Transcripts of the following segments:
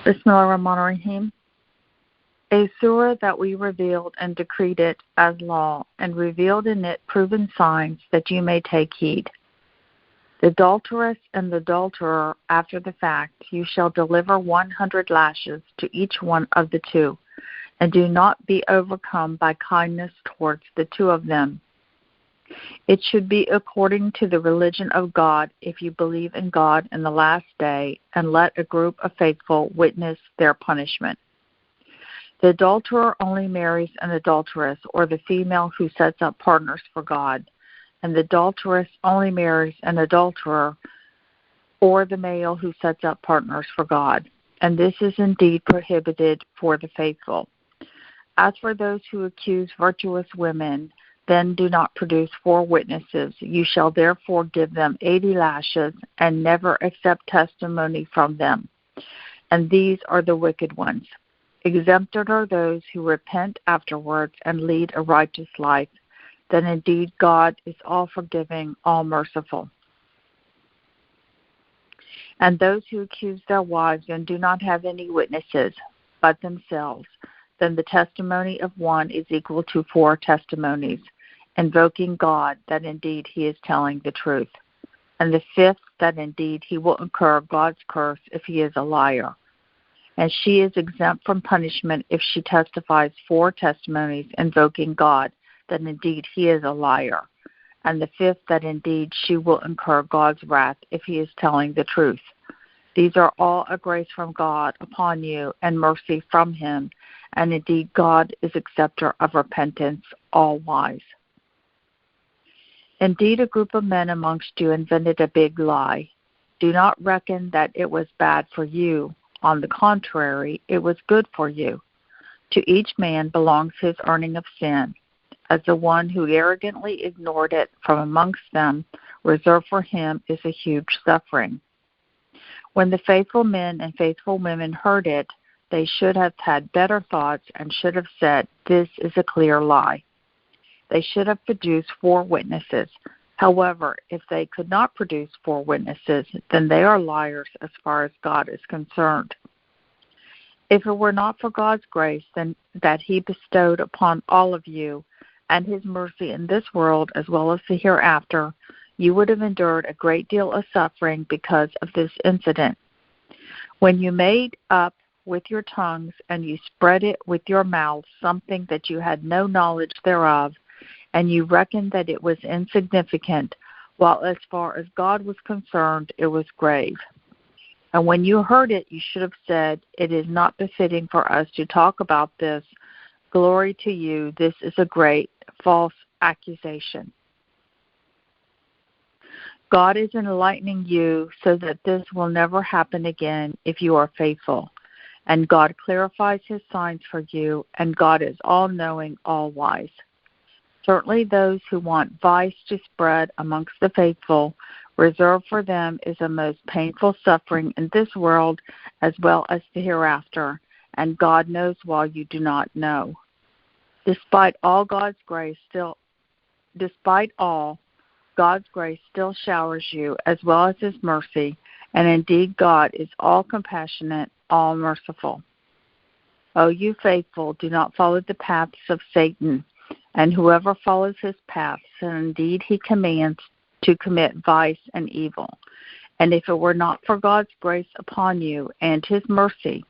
Bismillahirrahmanirrahim. A surah that we revealed and decreed it as law, and revealed in it proven signs that you may take heed. The adulteress and the adulterer after the fact, you shall deliver 100 lashes to each one of the two, and do not be overcome by kindness towards the two of them. It should be according to the religion of God if you believe in God in the last day, and let a group of faithful witness their punishment. The adulterer only marries an adulteress, or the female who sets up partners for God, and the adulteress only marries an adulterer, or the male who sets up partners for God, and this is indeed prohibited for the faithful. As for those who accuse virtuous women, then do not produce 4 witnesses. You shall therefore give them 80 lashes, and never accept testimony from them. And these are the wicked ones. Exempted are those who repent afterwards and lead a righteous life. Then indeed God is all forgiving, all merciful. And those who accuse their wives and do not have any witnesses but themselves, then the testimony of one is equal to 4 testimonies, invoking God that indeed he is telling the truth. And the 5th, that indeed he will incur God's curse if he is a liar. And she is exempt from punishment if she testifies 4 testimonies, invoking God that indeed he is a liar. And the 5th, that indeed she will incur God's wrath if he is telling the truth. These are all a grace from God upon you, and mercy from him. And indeed God is acceptor of repentance, all wise. Indeed, a group of men amongst you invented a big lie. Do not reckon that it was bad for you. On the contrary, it was good for you. To each man belongs his earning of sin, as the one who arrogantly ignored it from amongst them, reserved for him is a huge suffering. When the faithful men and faithful women heard it, they should have had better thoughts and should have said, "This is a clear lie." They should have produced 4 witnesses. However, if they could not produce 4 witnesses, then they are liars as far as God is concerned. If it were not for God's grace then that he bestowed upon all of you, and his mercy in this world as well as the hereafter, you would have endured a great deal of suffering because of this incident. When you made up with your tongues and you spread it with your mouths something that you had no knowledge thereof, and you reckoned that it was insignificant, while as far as God was concerned, it was grave. And when you heard it, you should have said, "It is not befitting for us to talk about this. Glory to you, this is a great false accusation." God is enlightening you so that this will never happen again if you are faithful. And God clarifies his signs for you, and God is all-knowing, all-wise. Certainly those who want vice to spread amongst the faithful, reserved for them is a most painful suffering in this world as well as the hereafter, and God knows while you do not know. Despite all, God's grace still showers you as well as his mercy, and indeed God is all compassionate, all merciful. O you faithful, do not follow the paths of Satan, and whoever follows his paths, and indeed he commands to commit vice and evil. And if it were not for God's grace upon you and his mercy,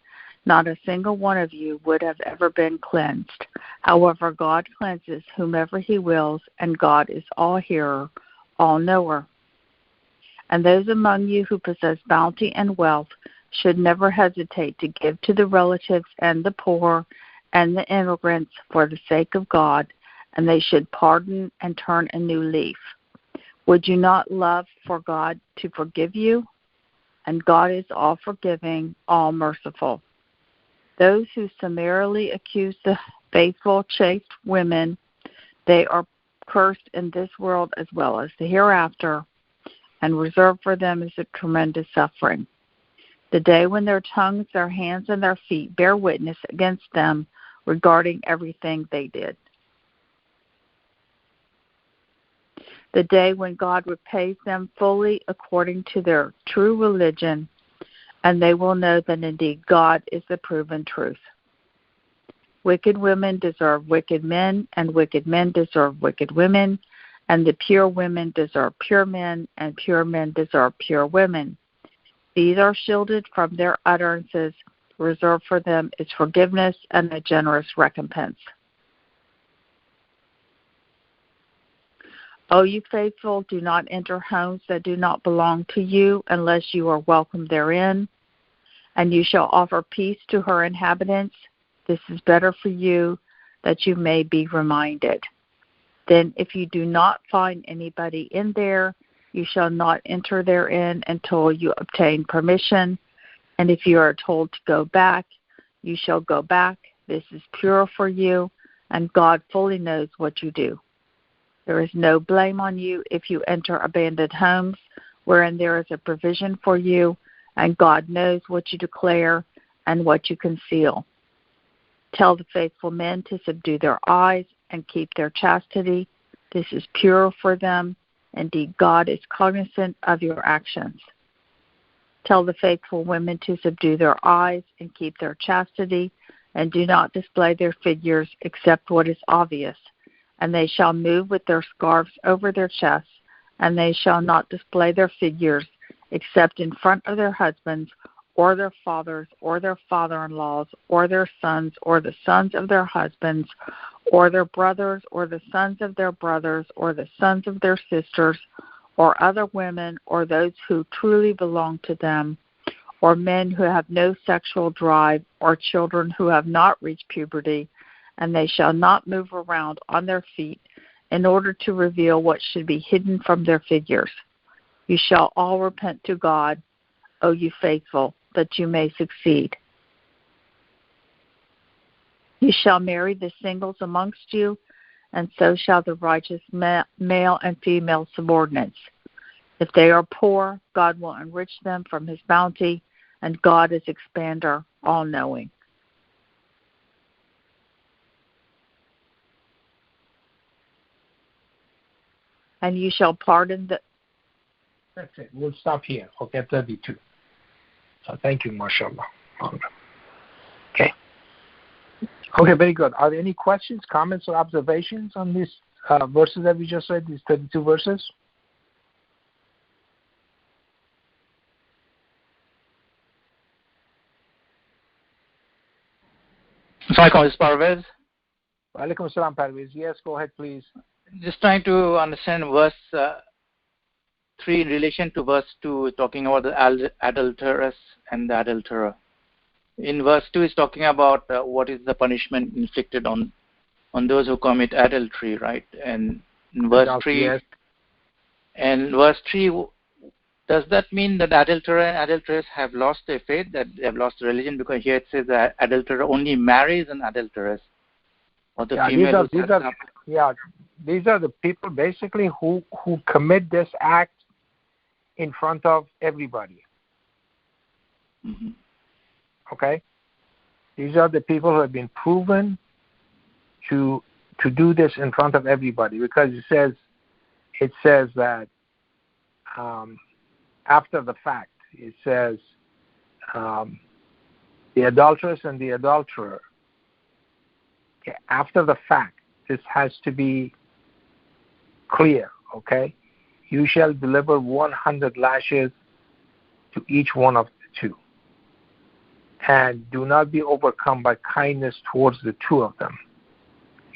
not a single one of you would have ever been cleansed. However, God cleanses whomever he wills, and God is all hearer, all knower. And those among you who possess bounty and wealth should never hesitate to give to the relatives and the poor and the immigrants for the sake of God, and they should pardon and turn a new leaf. Would you not love for God to forgive you? And God is all forgiving, all merciful. Those who summarily accuse the faithful, chaste women, they are cursed in this world as well as the hereafter, and reserved for them is a tremendous suffering. The day when their tongues, their hands, and their feet bear witness against them regarding everything they did. the day when God repays them fully according to their true religion, and they will know that indeed God is the proven truth. Wicked women deserve wicked men, and wicked men deserve wicked women, and the pure women deserve pure men, and pure men deserve pure women. These are shielded from their utterances. Reserved for them is forgiveness and a generous recompense. O you faithful, do not enter homes that do not belong to you unless you are welcome therein, and you shall offer peace to her inhabitants. This is better for you, that you may be reminded. Then if you do not find anybody in there, you shall not enter therein until you obtain permission. And if you are told to go back, you shall go back. This is pure for you, and God fully knows what you do. There is no blame on you if you enter abandoned homes, wherein there is a provision for you, and God knows what you declare and what you conceal. Tell the faithful men to subdue their eyes and keep their chastity. This is pure for them. Indeed, God is cognizant of your actions. Tell the faithful women to subdue their eyes and keep their chastity, and do not display their figures except what is obvious. And they shall move with their scarves over their chests, and they shall not display their figures except in front of their husbands, or their fathers, or their father-in-laws, or their sons, or the sons of their husbands, or their brothers, or the sons of their brothers, or the sons of their sisters, or other women, or those who truly belong to them, or men who have no sexual drive, or children who have not reached puberty, and they shall not move around on their feet in order to reveal what should be hidden from their figures. You shall all repent to God, O you faithful, that you may succeed. You shall marry the singles amongst you, and so shall the righteous male and female subordinates. If they are poor, God will enrich them from his bounty, and God is expander, all-knowing. And you shall pardon the... That's it. We'll stop here. Okay, 32. So thank you, mashallah. Okay. Okay, very good. Are there any questions, comments, or observations on these verses that we just read, these 32 verses? Assalamualaikum, Mr. Parvez. Walaikum assalam, Parvez. Yes, go ahead, please. Just trying to understand verse 3 in relation to verse 2, talking about the adulteress and the adulterer. In verse 2, it's talking about what is the punishment inflicted on those who commit adultery, right? And in verse 3, yes. And verse 3, does that mean that adulterer and adulteress have lost their faith, that they have lost religion? Because here it says that adulterer only marries an adulteress, or the female. These are the people basically who commit this act in front of everybody. Mm-hmm. Okay? These are the people who have been proven to do this in front of everybody, because it says that after the fact, it says the adulteress and the adulterer. Okay, after the fact, this has to be clear, okay? You shall deliver 100 lashes to each one of the two. And do not be overcome by kindness towards the two of them.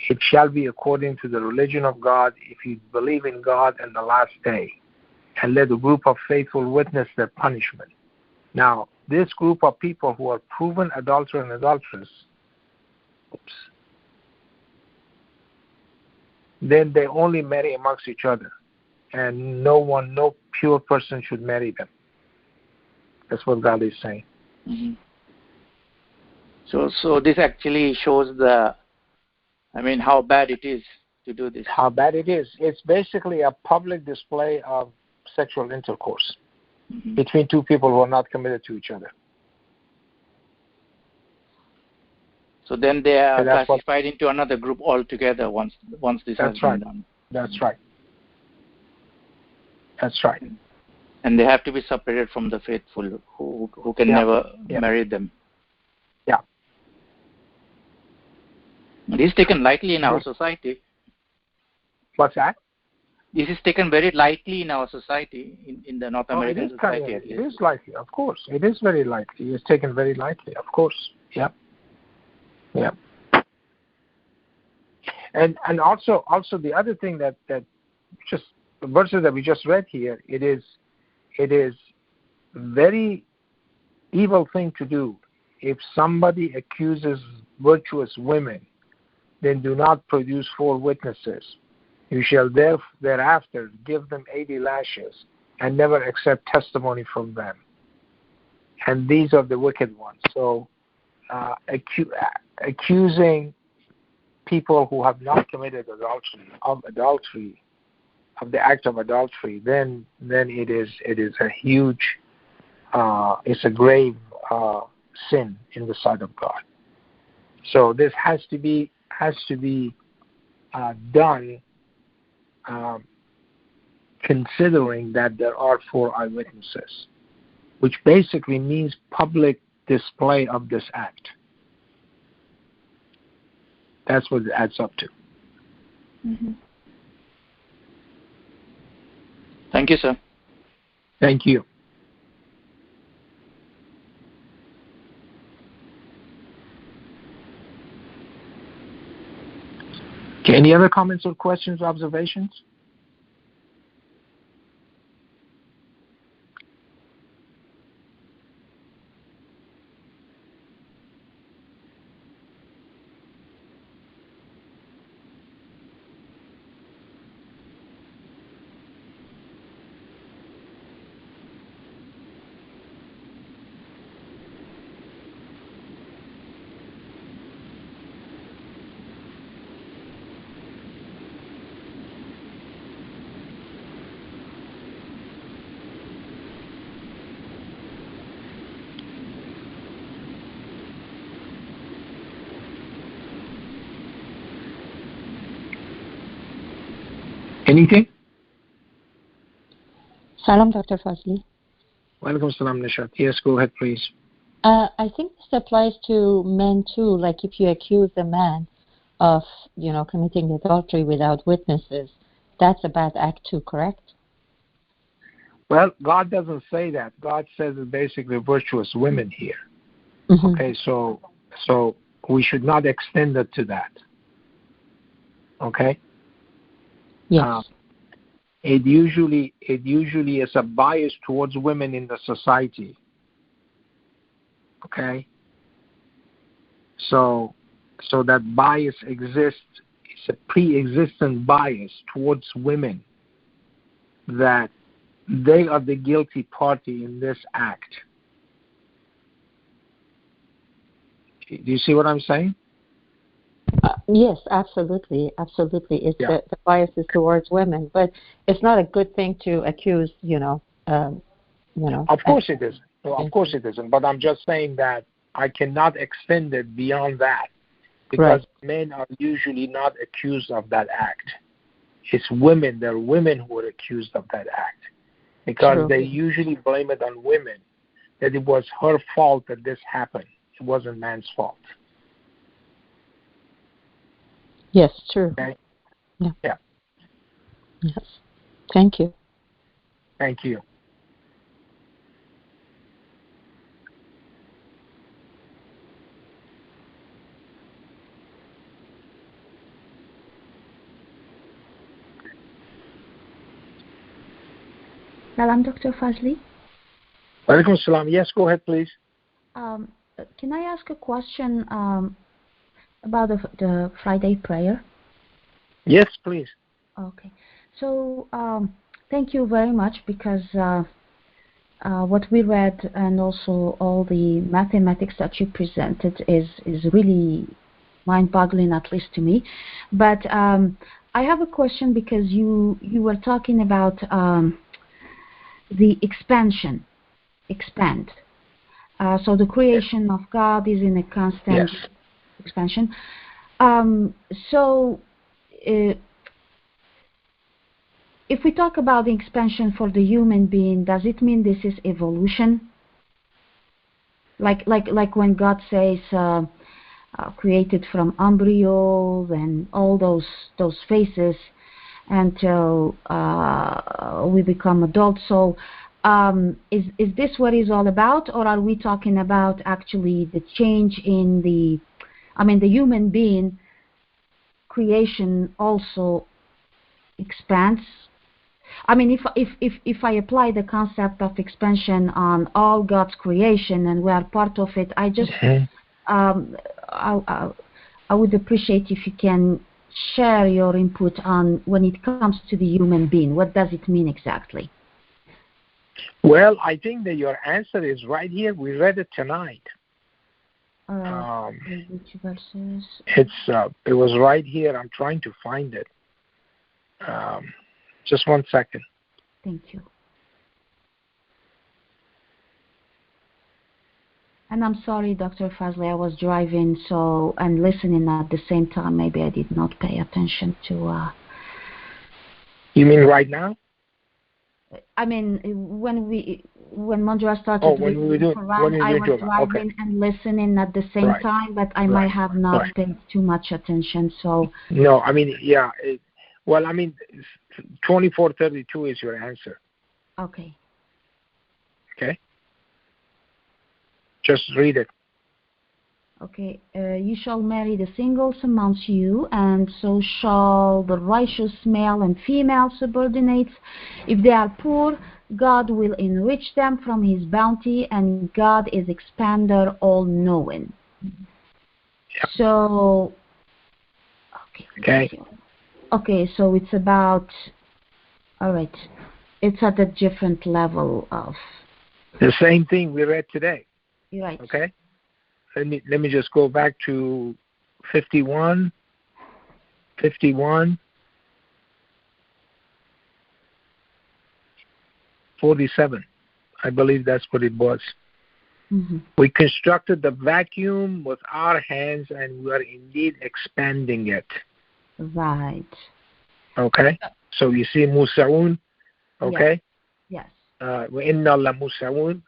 It shall be according to the religion of God, if you believe in God and the last day. And let a group of faithful witness their punishment. Now, this group of people who are proven adulterer and adulteress, then they only marry amongst each other. And no pure person should marry them. That's what God is saying. Mm-hmm. So this actually shows how bad it is to do this. How bad it is. It's basically a public display of sexual intercourse between two people who are not committed to each other. So then they are classified into another group altogether once this has been done. That's right. That's right. And they have to be separated from the faithful who can never marry them. Yeah. This is taken lightly in our society. What's that? This is taken very lightly in our society, in the North American society. It is lightly, of course. It is very lightly. It's taken very lightly, of course. Yeah. Yeah. And also the other thing that just the verses that we just read here, it is very evil thing to do. If somebody accuses virtuous women, then do not produce 4 witnesses. You shall thereafter give them 80 lashes and never accept testimony from them. And these are the wicked ones. So accusing people who have not committed adultery, of the act of adultery, then it is a huge, it's a grave sin in the sight of God. So this has to be done considering that there are 4 eyewitnesses, which basically means public display of this act. That's what it adds up to. Mm-hmm. Thank you, sir. Thank you. Okay, any other comments or questions or observations? Anything? Salam, Dr. Fazely. Welcome, Salam Nishat. Yes, go ahead, please. I think this applies to men too. Like if you accuse a man of, committing adultery without witnesses, that's a bad act too, correct? Well, God doesn't say that. God says it's basically virtuous women here. Mm-hmm. Okay, so we should not extend it to that. Okay? Yes. It usually is a bias towards women in the society. Okay? So that bias exists. It's a pre-existent bias towards women that they are the guilty party in this act. Do you see what I'm saying? Yes, absolutely. It's the bias is towards women, but it's not a good thing to accuse, Of course it isn't. No, of course it isn't. But I'm just saying that I cannot extend it beyond that because men are usually not accused of that act. It's women. There are women who are accused of that act because they usually blame it on women, that it was her fault that this happened. It wasn't man's fault. Yes, true. Okay? Yeah. Yeah. Yes. Thank you. Thank you. Salam, Dr. Fazely. Walaikum salam. Yes, go ahead, please. Can I ask a question about the Friday prayer? Yes, please. Okay. So thank you very much because what we read and also all the mathematics that you presented is really mind-boggling, at least to me. But I have a question because you were talking about the expand. So the creation of God is in a constant expansion. if we talk about the expansion for the human being, does it mean this is evolution? Like when God says created from embryo and all those phases until we become adults. So is this what it's all about, or are we talking about actually the change in the human being creation also expands? I mean, if I apply the concept of expansion on all God's creation and we are part of it, I just I would appreciate if you can share your input on when it comes to the human being. What does it mean exactly? Well, I think that your answer is right here. We read it tonight. Which verses? It was right here. I'm trying to find it. Just 1 second. Thank you. And I'm sorry, Dr. Fazely, I was driving and listening at the same time. Maybe I did not pay attention to... You mean right now? I mean, when Mondra started when we were doing Quran, I was driving and listening at the same time, but I might have not paid too much attention. So no, I mean, yeah. 2432 is your answer. Okay. Okay. Just read it. Okay. You shall marry the singles amongst you, and so shall the righteous male and female subordinates. If they are poor, God will enrich them from his bounty, and God is expander all-knowing. Yep. So, okay, so it's about, all right, it's at a different level of... The same thing we read today. You're right. Okay? Let me just go back to 51, 47. I believe that's what it was. Mm-hmm. We constructed the vacuum with our hands, and we are indeed expanding it. Right. Okay? So you see Musa'un, okay? Yes. وَإِنَّا لَمُسَعُونَ.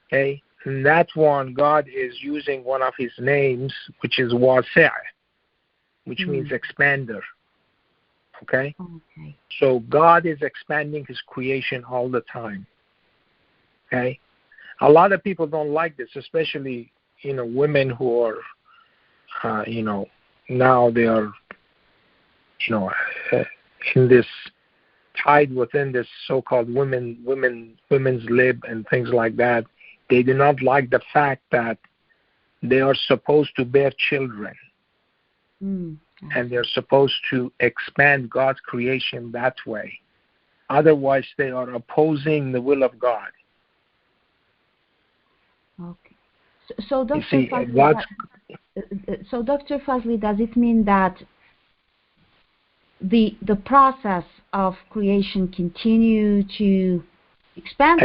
Okay? And that one, God is using one of his names, which is Wasi', which means expander. Okay? Okay. So God is expanding his creation all the time. Okay? A lot of people don't like this, especially, women who are, now they are, in this, tied within this so-called women's lib and things like that. They do not like the fact that they are supposed to bear children. And they're supposed to expand God's creation that way. Otherwise, they are opposing the will of God. Okay. So Dr. Fazely, does it mean that the process of creation continue to expand?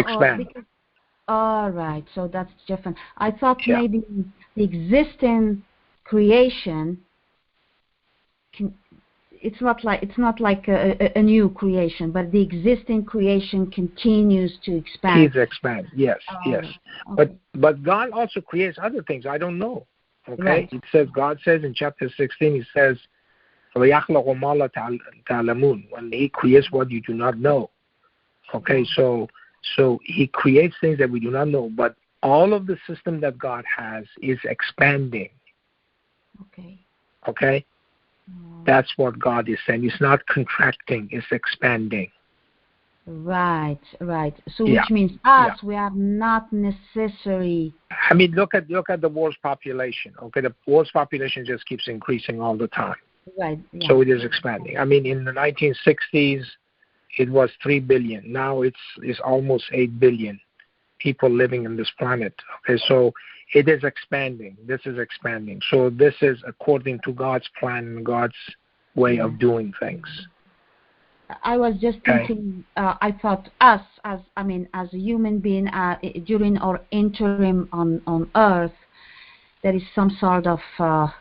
All right, so that's different. I thought maybe the existing creation it's not like a new creation, but the existing creation continues to expand. Keeps expanding, yes. Okay. But God also creates other things. I don't know. Okay, right. God says in chapter 16, He says, when He creates what you do not know. Okay, so He creates things that we do not know, but all of the system that God has is expanding. Okay? That's what God is saying. It's not contracting, it's expanding. Right. So which means us, we are not necessary. I mean, look at the world's population. Okay, the world's population just keeps increasing all the time. Right. Yeah. So it is expanding. I mean, in the 1960s, it was 3 billion. Now it's almost 8 billion people living in this planet. Okay, so it is expanding. This is expanding. So this is according to God's plan and God's way of doing things. I was just thinking, I thought us, as a human being, during our interim on Earth, there is some sort of a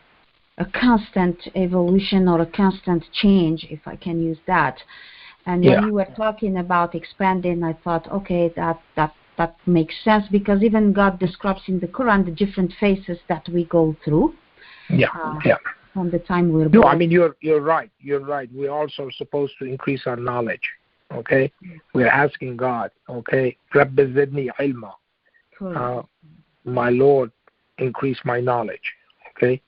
constant evolution or a constant change, if I can use that. And when you were talking about expanding, I thought, okay, that makes sense, because even God describes in the Quran the different phases that we go through. From the time we're born. No, I mean you're right. You're right. We're also supposed to increase our knowledge. Okay, we're asking God. Okay, Rabbi zidni ilma. My Lord, increase my knowledge. Okay,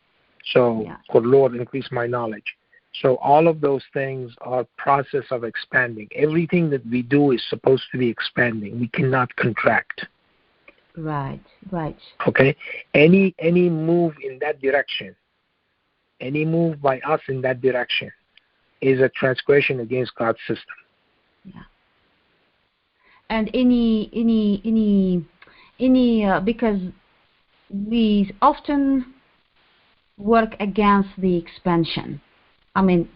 so good Lord, increase my knowledge. So all of those things are process of expanding. Everything that we do is supposed to be expanding. We cannot contract. Right. Okay, any move in that direction, any move by us in that direction, is a transgression against God's system. Yeah. And any because we often work against the expansion. I mean,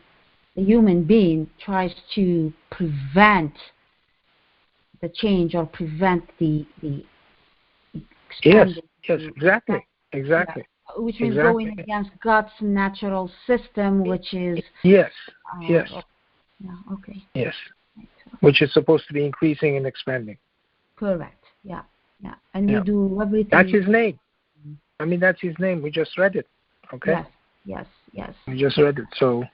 the human being tries to prevent the change or prevent the expansion. Yes, exactly. Yeah. Which means going against God's natural system, which is... Yes. Yeah, okay. Yes. Which is supposed to be increasing and expanding. Correct. Yeah. And we do everything... That's his name. I mean, that's his name. We just read it. Okay? Yes. We just read it. So,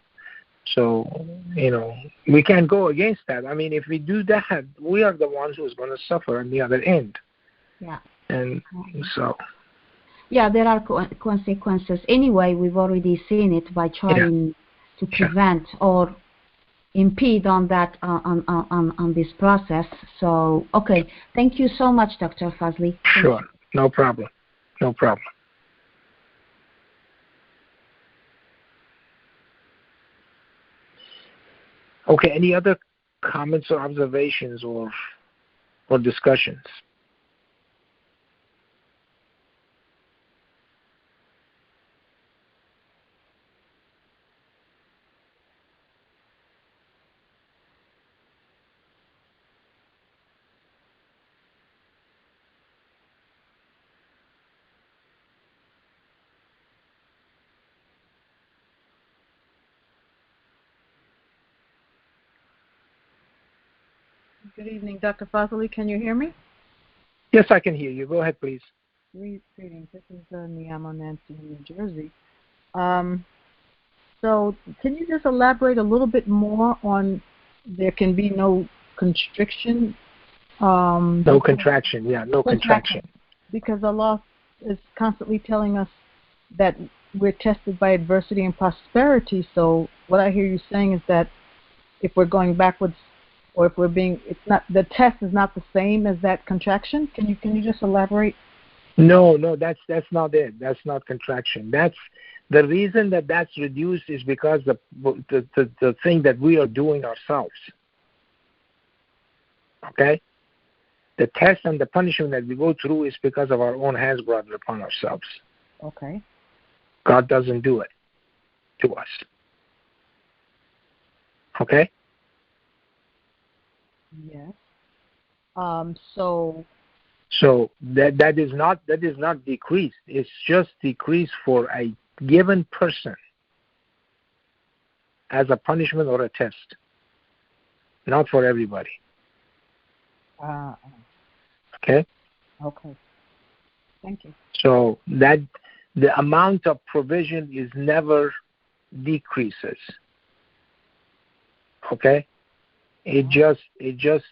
we can't go against that. I mean, if we do that, we are the ones who's going to suffer on the other end. Yeah. And so... Yeah, there are consequences. Anyway, we've already seen it by trying to prevent or impede on that on this process. So, okay, thank you so much, Dr. Fazely. Sure, no problem. Okay, any other comments or observations or discussions? Good evening, Dr. Fazely. Can you hear me? Yes, I can hear you. Go ahead, please. Greetings. This is Niamo Nancy in New Jersey. So can you just elaborate a little bit more on there can be no constriction? No contraction. Yeah, no contraction. Because Allah is constantly telling us that we're tested by adversity and prosperity. So what I hear you saying is that if we're going backwards, or if we're being, it's not, the test is not the same as that contraction. Can you just elaborate? No, that's not it. That's not contraction. That's the reason that's reduced is because the thing that we are doing ourselves. Okay, the test and the punishment that we go through is because of our own hands brought upon ourselves. Okay. God doesn't do it to us. Okay. Yes. So that is not decreased. It's just decreased for a given person as a punishment or a test, not for everybody. Okay. Okay. Thank you. So that the amount of provision is never decreases. Okay. It just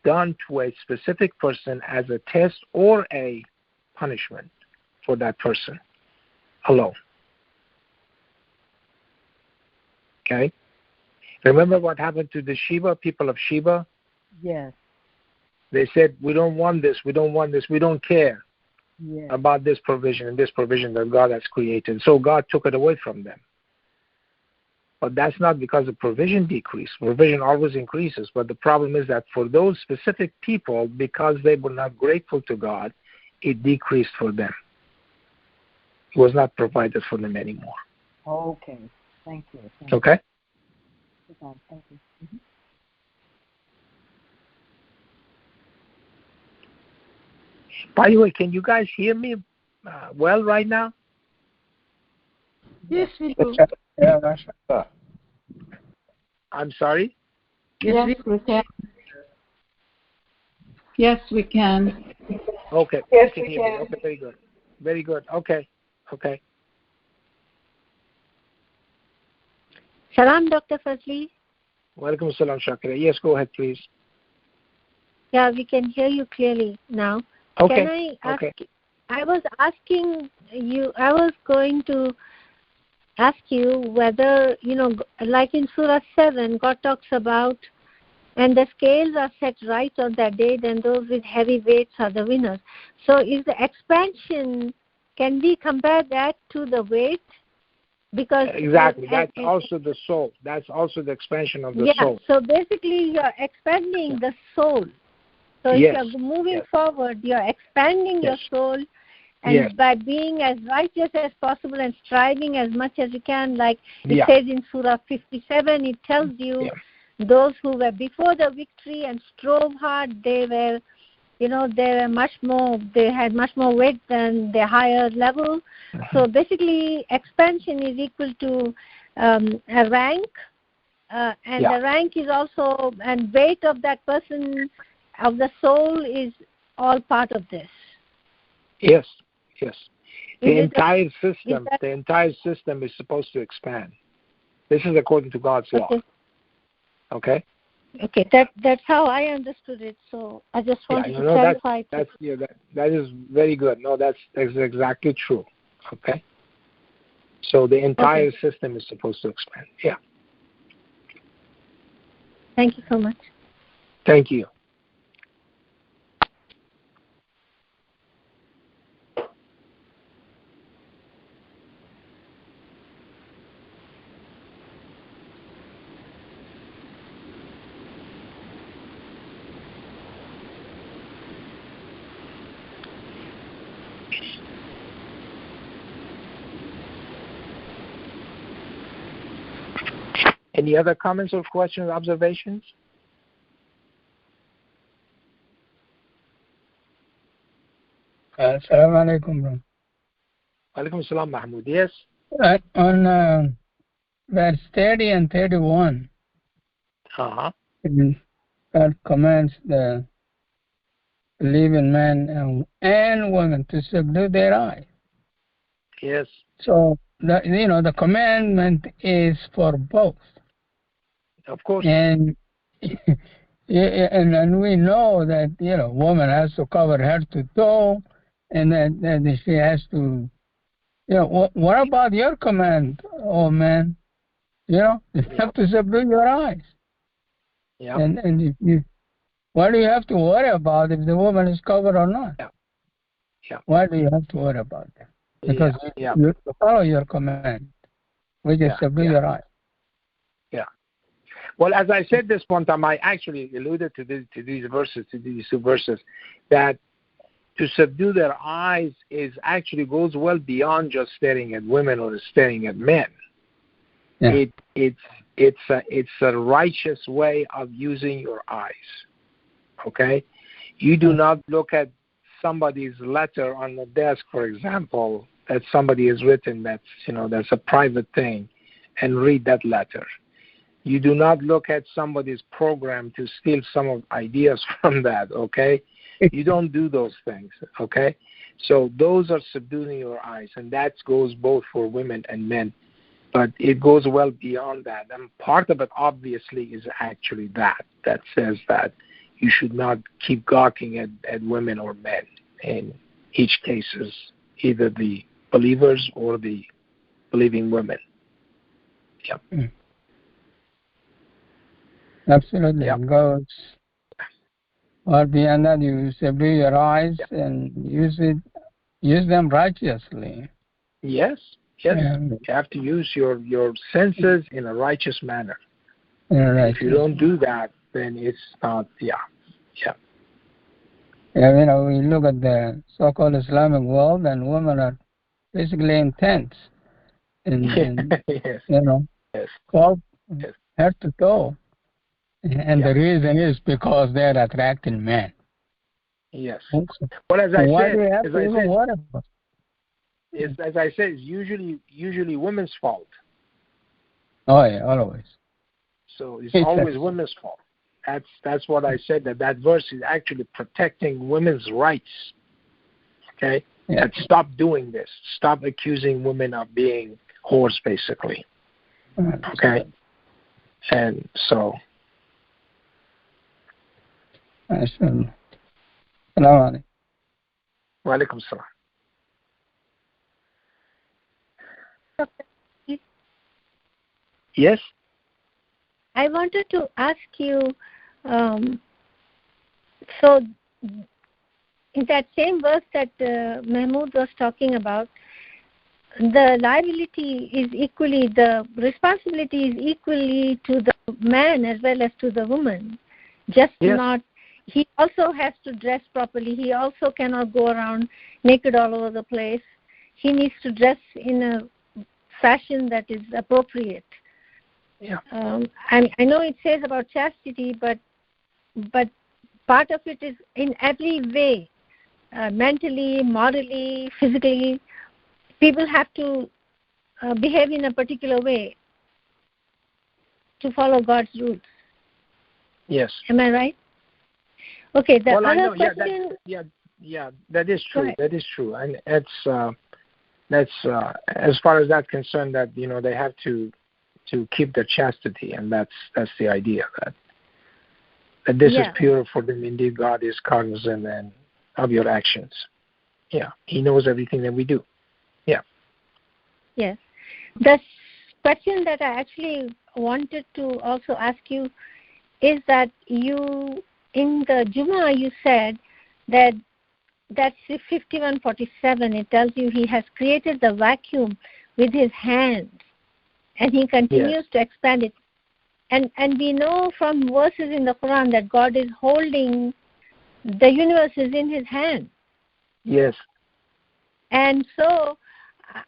done to a specific person as a test or a punishment for that person alone. Okay? Remember what happened to the people of Sheba? Yes. They said, we don't want this, we don't care about this provision and this provision that God has created. So God took it away from them. But that's not because the provision decreased. Provision always increases. But the problem is that for those specific people, because they were not grateful to God, it decreased for them. It was not provided for them anymore. Okay. Thank you. Okay? Thank you. Mm-hmm. By the way, can you guys hear me well right now? Yes, we do. I'm sorry? Yes, we can. Yes, we can. Okay. Yes, can we hear me. can. Okay, very good. Very good. Okay. Okay. Salam, Dr. Fazely. Welcome, Salam Shakira. Yes, go ahead, please. Yeah, we can hear you clearly now. Okay. Can I ask? Okay. I was asking you. I was going to ask you whether like in Surah 7, God talks about, and the scales are set right on that day, then those with heavy weights are the winners. So, is the expansion? Can we compare that to the weight? Because exactly, that's also the soul. That's also the expansion of the soul. So basically, you're expanding the soul. So yes. if you're moving forward, you're expanding your soul, and by being as righteous as possible and striving as much as you can, like it says in Surah 57, it tells you those who were before the victory and strove hard, they were, they were much more, they had much more weight than the higher level. So basically, expansion is equal to a rank, and the rank is also, and weight of that person, of the soul, is all part of this. Yes, yes. The entire system is supposed to expand. This is according to God's law. Okay. Okay, that's how I understood it. So I just wanted to clarify. That is very good. No, that's exactly true. Okay. So the entire system is supposed to expand. Yeah. Thank you so much. Thank you. Any other comments or questions, observations? Assalamu alaikum. Alaikum salam, Mahmoud. Yes? On verse 30 and 31, God commands the believing men and women to subdue their eyes. Yes. So, the commandment is for both. Of course. And and we know that, woman has to cover head to toe, and that she has to, what about your command, oh man? You have to subdue your eyes. Yeah. And if what do you have to worry about if the woman is covered or not? Yeah. Why do you have to worry about that? Because you follow your command, which is subdue your eyes. Yeah. Well, as I said this one time, I actually alluded to these two verses, that to subdue their eyes goes well beyond just staring at women or staring at men. Yeah. It's a righteous way of using your eyes. Okay, you do not look at somebody's letter on the desk, for example, that somebody has written. That's a private thing, and read that letter. You do not look at somebody's program to steal some of ideas from that. Okay, you don't do those things. Okay, so those are subduing your eyes, and that goes both for women and men. But it goes well beyond that. And part of it, obviously, is actually that says that you should not keep gawking at women or men. In each case, is either the believers or the believing women. Yeah. Absolutely. It goes well beyond that. You subdue your eyes and use them righteously. Yes. Yes, you have to use your senses in a righteous manner. If you don't do that, then it's not, we look at the so-called Islamic world, and women are basically in tents. And called head to toe. And the reason is because they're attracting men. Yes. Well, as I said, it's usually women's fault. Oh yeah, always. So it's always women's fault. That's what I said, that verse is actually protecting women's rights. Okay? Yeah. And stop doing this. Stop accusing women of being whores, basically. Okay? And so. Assalamu alaikum. Wa alaikum salam. Yes? I wanted to ask you, so in that same verse that Mahmoud was talking about, the liability is equally, the responsibility is equally to the man as well as to the woman. Just yes. not, he also has to dress properly. He also cannot go around naked all over the place. He needs to dress in a fashion that is appropriate. Yeah. I know it says about chastity, but part of it is in every way, mentally, morally, physically. People have to behave in a particular way to follow God's rules. Yes. Am I right? Okay. The well, other I know. question. Yeah, that is true. That is true, and that's as far as that's concerned, that they have to keep their chastity, and that's the idea, that this is pure for them. Indeed, God is cognizant and of your actions. Yeah, He knows everything that we do. Yeah. Yes. The question that I actually wanted to also ask you is that you, in the Jummah, you said that's 51:47. It tells you He has created the vacuum with His hands, and He continues to expand it. And we know from verses in the Quran that God is holding the universe is in His hand. Yes. And so,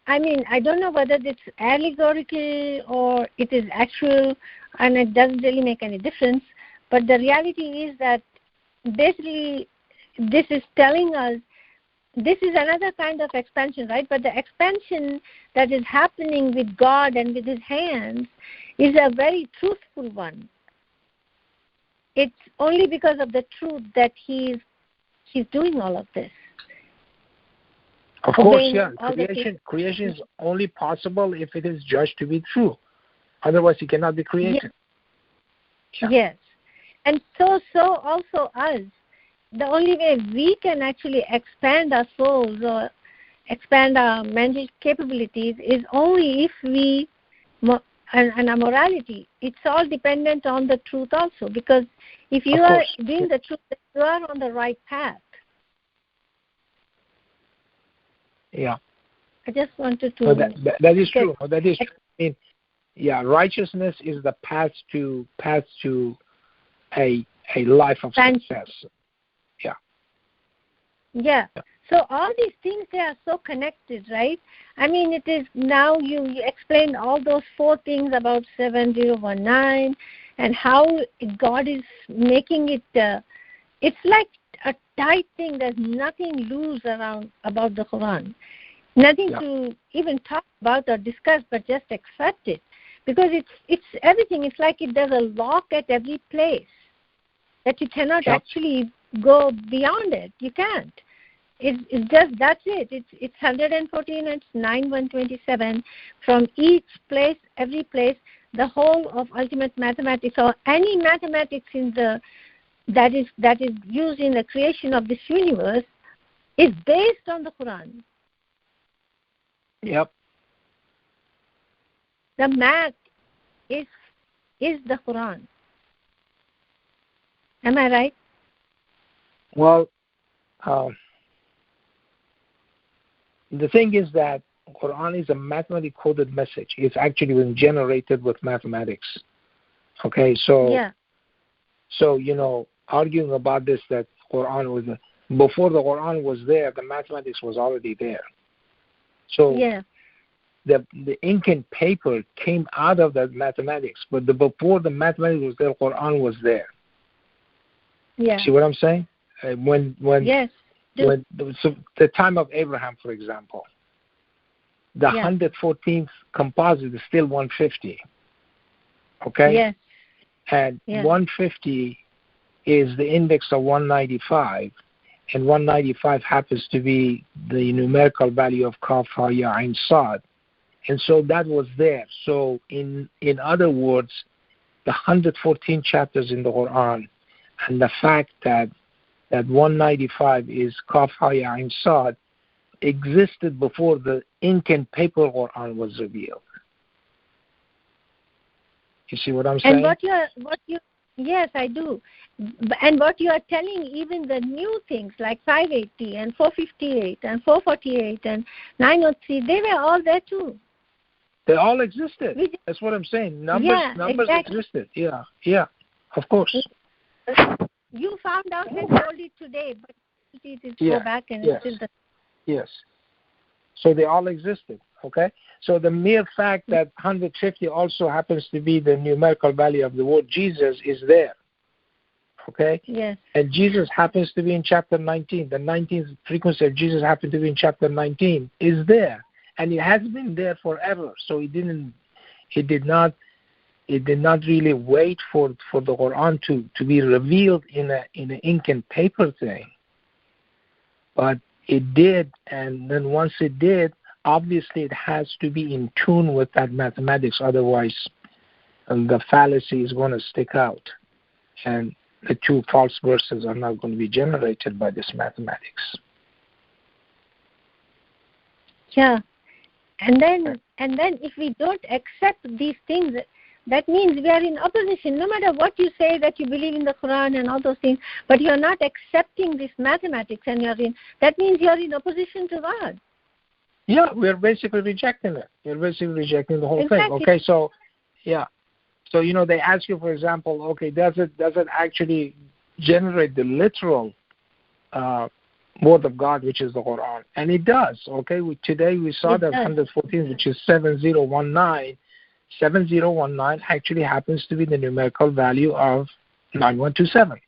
I mean, I don't know whether it's allegorical or it is actual, and it doesn't really make any difference. But the reality is that basically this is telling us this is another kind of expansion, right? But the expansion that is happening with God and with His hands is a very truthful one. It's only because of the truth that He's doing all of this. Of course, yeah. Creation is only possible if it is judged to be true. Otherwise, it cannot be created. Yes. Yeah. Yes. And so also us. The only way we can actually expand our souls or expand our mental capabilities is only if we, and our morality, it's all dependent on the truth also. Because if you are doing the truth, you are on the right path. Yeah. I just wanted to. So that is true. That is true. I mean, yeah, righteousness is the path to a life of success. Yeah. So all these things, they are so connected, right? I mean, it is now you explained all those 4 things about 7019 and how God is making it. It's like a tight thing. There's nothing loose around about the Quran. Nothing to even talk about or discuss, but just accept it. Because it's everything. It's like there's a lock at every place that you cannot actually go beyond it. You can't. It's just, that's it. It's 114, it's 9/127. From each place, every place, the whole of ultimate mathematics or any mathematics that is used in the creation of this universe is based on the Quran. Yep. The math is the Quran. Am I right? Well, the thing is that Quran is a mathematically coded message. It's actually been generated with mathematics. Okay, so arguing about this, that Quran was before the Quran was there, the mathematics was already there. So the ink and paper came out of that mathematics, but before the mathematics was there, Quran was there. Yeah. See what I'm saying? When so the time of Abraham, for example, the 114th composite is still 150. Okay? Yes. And 150 is the index of 195, and 195 happens to be the numerical value of Kaf Ha Ya Ain Sad, and so that was there. So in other words, the 114 chapters in the Quran, and the fact that 195 is Kaf Ha Ya Ain Sad existed before the ink and paper Quran was revealed. You see what I'm saying? And yes, I do. And what you are telling, even the new things like 580 and 458 and 448 and 903, they were all there too. They all existed. That's what I'm saying. Numbers exactly. Existed. Yeah, of course. You found out and told it today, but it is go back and it's still the... Yes. So they all existed, okay? So the mere fact that 150 also happens to be the numerical value of the word Jesus is there, okay? Yes. And Jesus happens to be in chapter 19. The 19th frequency of Jesus happened to be in chapter 19 is there. And it has been there forever. So it did not really wait for the Quran to be revealed in an ink and paper thing. But it did, and then once it did, obviously it has to be in tune with that mathematics, otherwise the fallacy is going to stick out. And the two false verses are not going to be generated by this mathematics. Yeah. And then if we don't accept these things, that means we are in opposition. No matter what you say that you believe in the Quran and all those things, but you are not accepting this mathematics, and that means you are in opposition to God. Yeah, we're basically rejecting it. You're basically rejecting the whole thing. Okay, so they ask you, for example, okay, does it actually generate the literal word of God, which is the Quran? And it does. Okay, today we saw that 114, which is 7019. 7019 actually happens to be the numerical value of 9127.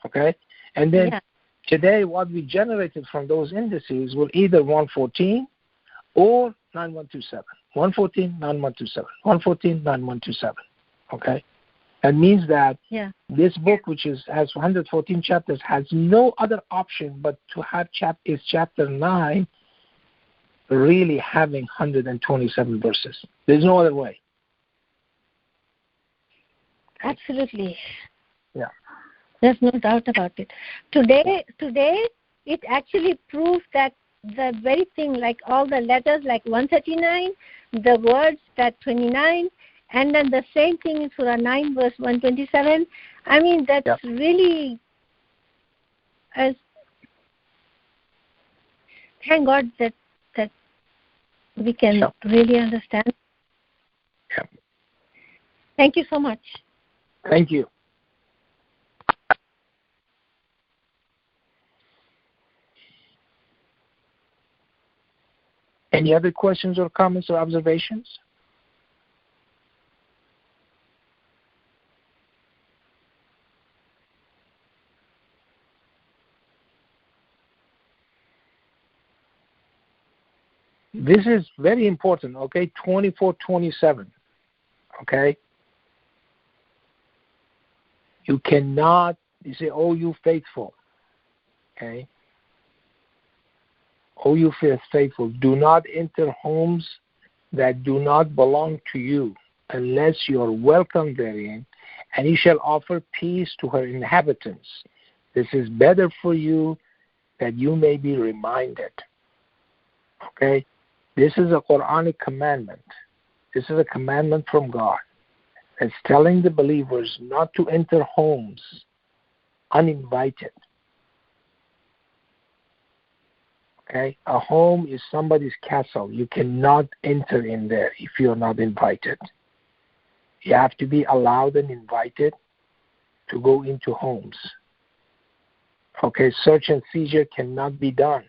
Okay? And then today what we generated from those indices will either 114 or 9127. 114, 9127. 114, 9127. Okay? That means that this book, which has 114 chapters, has no other option but to have chapter 9 really having 127 verses. There's no other way. Absolutely. Yeah. There's no doubt about it. Today, it actually proves that the very thing, like all the letters, like 139, the words, that 29, and then the same thing in Surah 9, verse 127. I mean, that's really, thank God that we can really understand. Yeah. Thank you so much. Thank you. Any other questions or comments or observations? This is very important, okay? 24:27, okay? You cannot, you say, oh, you faithful, okay? Oh, you faithful, do not enter homes that do not belong to you, unless you are welcome therein, and you shall offer peace to her inhabitants. This is better for you, that you may be reminded. Okay? This is a Quranic commandment. This is a commandment from God. It's telling the believers not to enter homes uninvited. Okay? A home is somebody's castle. You cannot enter in there if you're not invited. You have to be allowed and invited to go into homes. Okay? Search and seizure cannot be done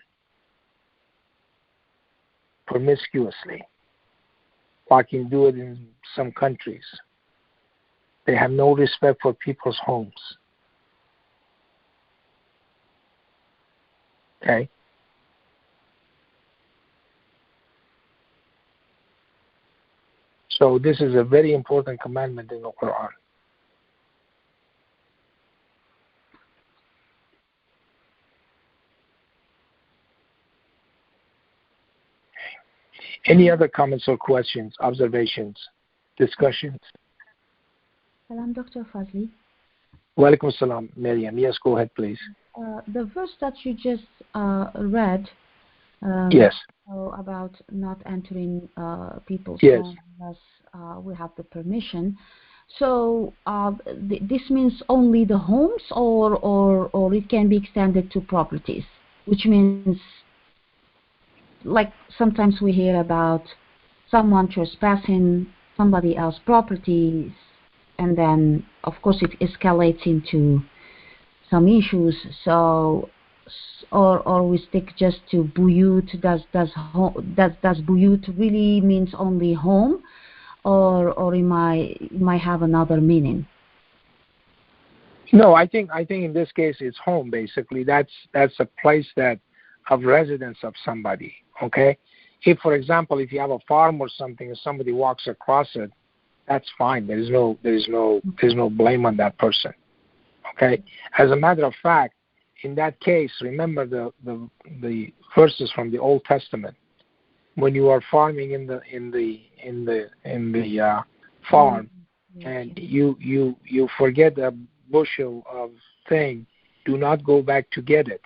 promiscuously, like you do it in some countries. They have no respect for people's homes. Okay? So this is a very important commandment in the Quran. Any other comments or questions, observations, discussions? Salam, Dr. Fazely. Walaikum salam, Miriam. Yes, go ahead, please. The verse that you just read yes. About not entering people's yes. homes unless we have the permission. So this means only the homes, or it can be extended to properties, which means, like sometimes we hear about someone trespassing somebody else's properties, and then of course it escalates into some issues. So, or we stick just to buyut. Does buyut really means only home, or it might have another meaning? No, I think in this case it's home. Basically, that's a place that of residence of somebody. Okay, if for example, if you have a farm or something, and somebody walks across it, that's fine. There's no blame on that person. Okay. As a matter of fact, in that case, remember the verses from the Old Testament. When you are farming in the farm, and you forget a bushel of thing, do not go back to get it.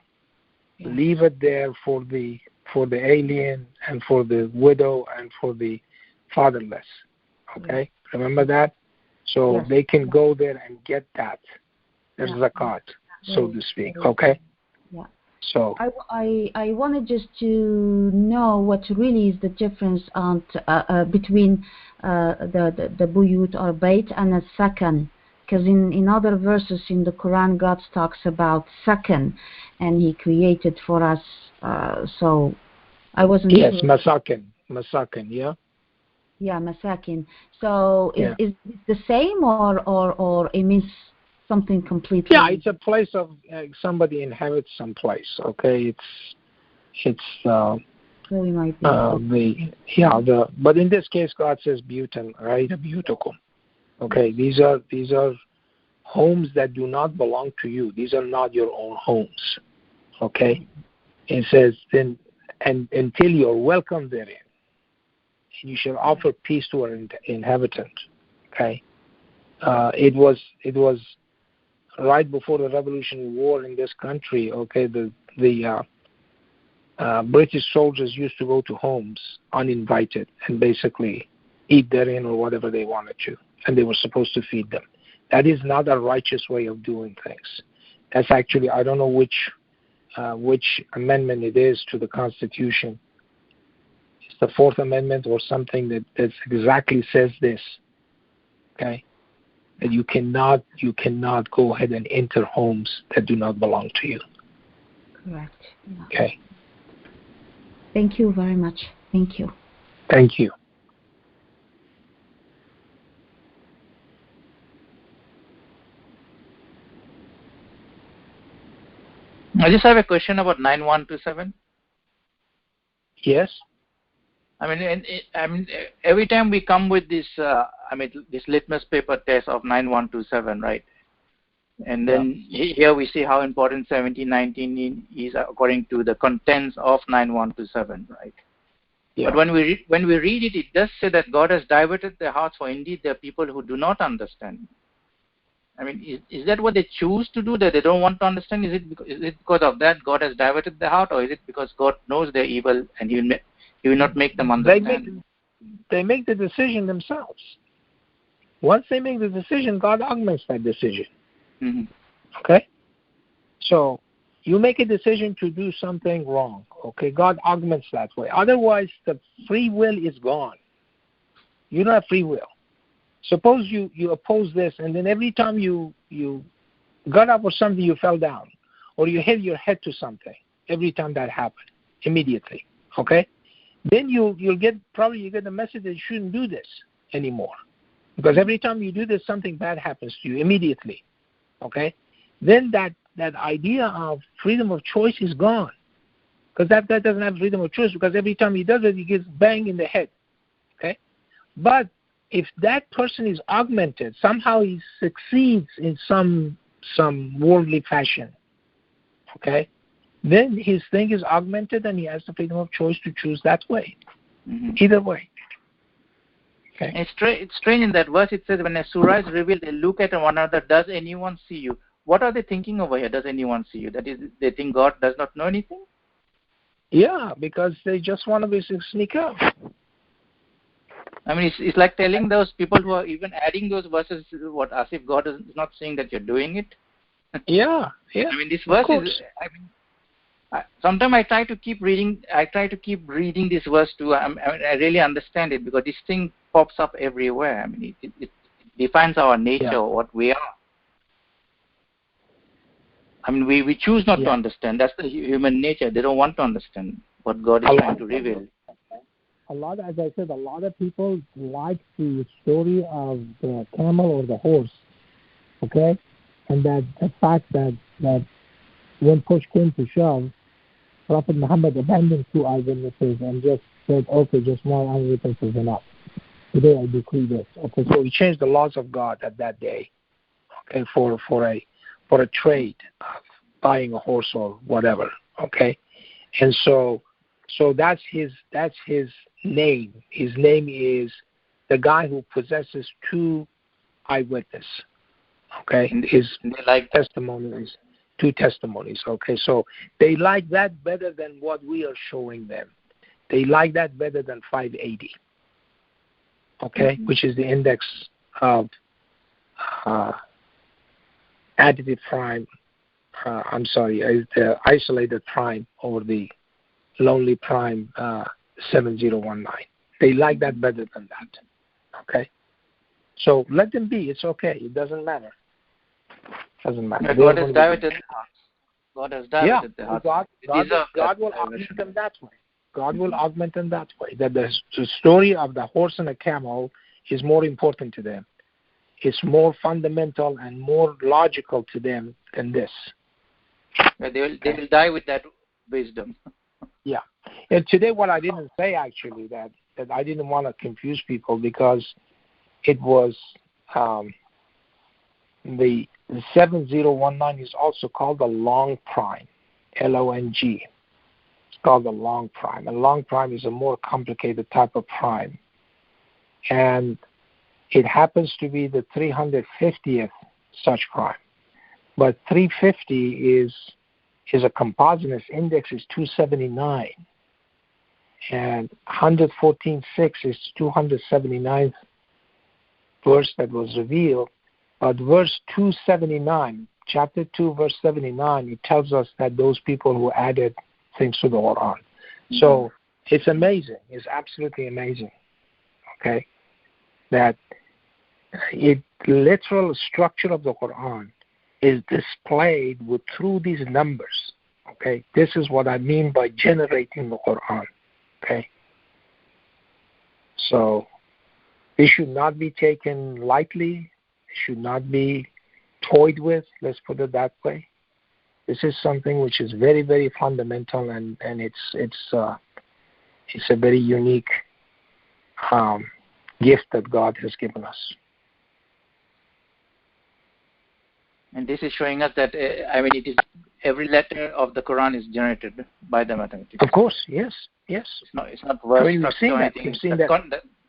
Leave it there for the alien and for the widow and for the fatherless. Okay, remember that. So they can go there and get that. There's zakat, so to speak. Okay. Yeah. So I wanted just to know what really is the difference between the buyut or bait and a sakan, because in other verses in the Quran God talks about sakan, and He created for us. So I wasn't sure. Yes, masakin, yeah. Yeah, masakin. So is it the same, or it means something completely? Yeah, it's a place of somebody inhabits some place. Okay, it's so we might be. But in this case, God says buyutan, right? Buyutukum. Okay, these are homes that do not belong to you. These are not your own homes. Okay, it says then, and until you are welcome therein, and you shall offer peace to our inhabitant. Okay, it was right before the Revolutionary War in this country. Okay, the British soldiers used to go to homes uninvited and basically eat therein or whatever they wanted to, and they were supposed to feed them. That is not a righteous way of doing things. That's actually, I don't know which amendment it is to the Constitution. It's the Fourth Amendment or something that exactly says this. Okay, that you cannot go ahead and enter homes that do not belong to you. Correct. Yeah. Okay. Thank you very much. Thank you. Thank you. I just have a question about 9127. Yes. I mean, every time we come with this, this litmus paper test of 9127, right? And then here we see how important 1719 is according to the contents of 9127, right? Yeah. But when we read it, it does say that God has diverted their hearts, for indeed there are people who do not understand. I mean, is that what they choose to do, that they don't want to understand? Is it because of that God has diverted their heart, or is it because God knows they're evil and He will not make them understand? They make the decision themselves. Once they make the decision, God augments that decision. Mm-hmm. Okay? So you make a decision to do something wrong. Okay? God augments that way. Otherwise, the free will is gone. You don't have free will. Suppose you oppose this, and then every time you got up or something, you fell down, or you hit your head to something. Every time that happened, immediately. Okay? Then you get the message that you shouldn't do this anymore, because every time you do this, something bad happens to you immediately. Okay? Then that idea of freedom of choice is gone, because that doesn't have freedom of choice, because every time he does it, he gets banged in the head. Okay? But if that person is augmented, somehow he succeeds in some worldly fashion. Okay? Then his thing is augmented, and he has the freedom of choice to choose that way. Mm-hmm. Either way. Okay. It's strange in that verse. It says, when a surah is revealed, they look at one another. Does anyone see you? What are they thinking over here? Does anyone see you? That is, they think God does not know anything? Yeah, because they just want to sneak out. I mean, it's like telling those people who are even adding those verses, as if God is not saying that you're doing it. Yeah. I mean, this verse is. I mean, sometimes I try to keep reading. This verse too. I really understand it, because this thing pops up everywhere. I mean, it defines our nature, what we are. I mean, we choose not to understand. That's the human nature. They don't want to understand what God is trying to reveal. As I said, a lot of people like the story of the camel or the horse, okay? And that the fact that when push came to shove, Prophet Muhammad abandoned 2 eyewitnesses and just said, okay, just 1 eyewitness is enough. Today I decree this. Okay, so he changed the laws of God at that day, okay, for a trade of buying a horse or whatever, okay? And so that's his name. His name is the guy who possesses 2 eyewitnesses, okay? His testimonies, 2 testimonies, okay? So they like that better than what we are showing them. They like that better than 580, okay? Mm-hmm. Which is the index of additive prime. The isolated prime over the lonely prime 7019. They like that better than that. Okay? So let them be. It's okay. It doesn't matter. God has divided the hearts. God has divided the hearts. God will augment them that way. God will augment them that way. That the story of the horse and the camel is more important to them. It's more fundamental and more logical to them than this. They will die with that wisdom. Yeah. And today what I didn't say actually, that I didn't want to confuse people, because it was the 7019 is also called the long prime, Long. It's called the long prime. And long prime is a more complicated type of prime. And it happens to be the 350th such prime. But 350 is a compositeness index is 279. And 114.6 is 279th verse that was revealed. But verse 279, chapter 2, verse 79, it tells us that those people who added things to the Quran. Mm-hmm. So it's amazing. It's absolutely amazing. Okay? That literal structure of the Quran is displayed through these numbers. Okay? This is what I mean by generating the Quran. Okay? So it should not be taken lightly. It should not be toyed with. Let's put it that way. This is something which is very, very fundamental, and it's a very unique gift that God has given us. And this is showing us that it is every letter of the Quran is generated by the mathematics. Of course, yes. It's not verse structure or anything.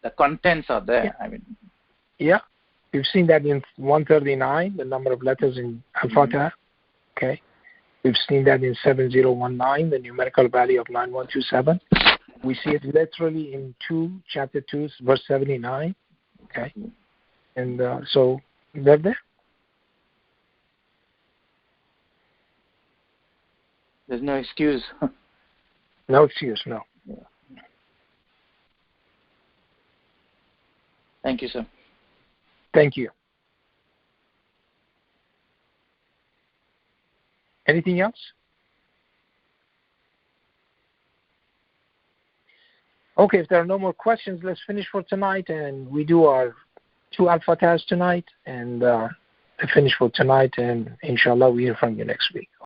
The contents are there. Yeah. Yeah, we've seen that in 139, the number of letters in Al-Fatihah. Okay, we've seen that in 7019, the numerical value of 9127. We see it literally in chapter 2, verse 79. Okay, and so they're there. There's no excuse. No excuse, no. Yeah. Thank you, sir. Thank you. Anything else? Okay, if there are no more questions, let's finish for tonight, and we do our 2 Al-Fatihahs tonight, and finish for tonight, and inshallah we hear from you next week.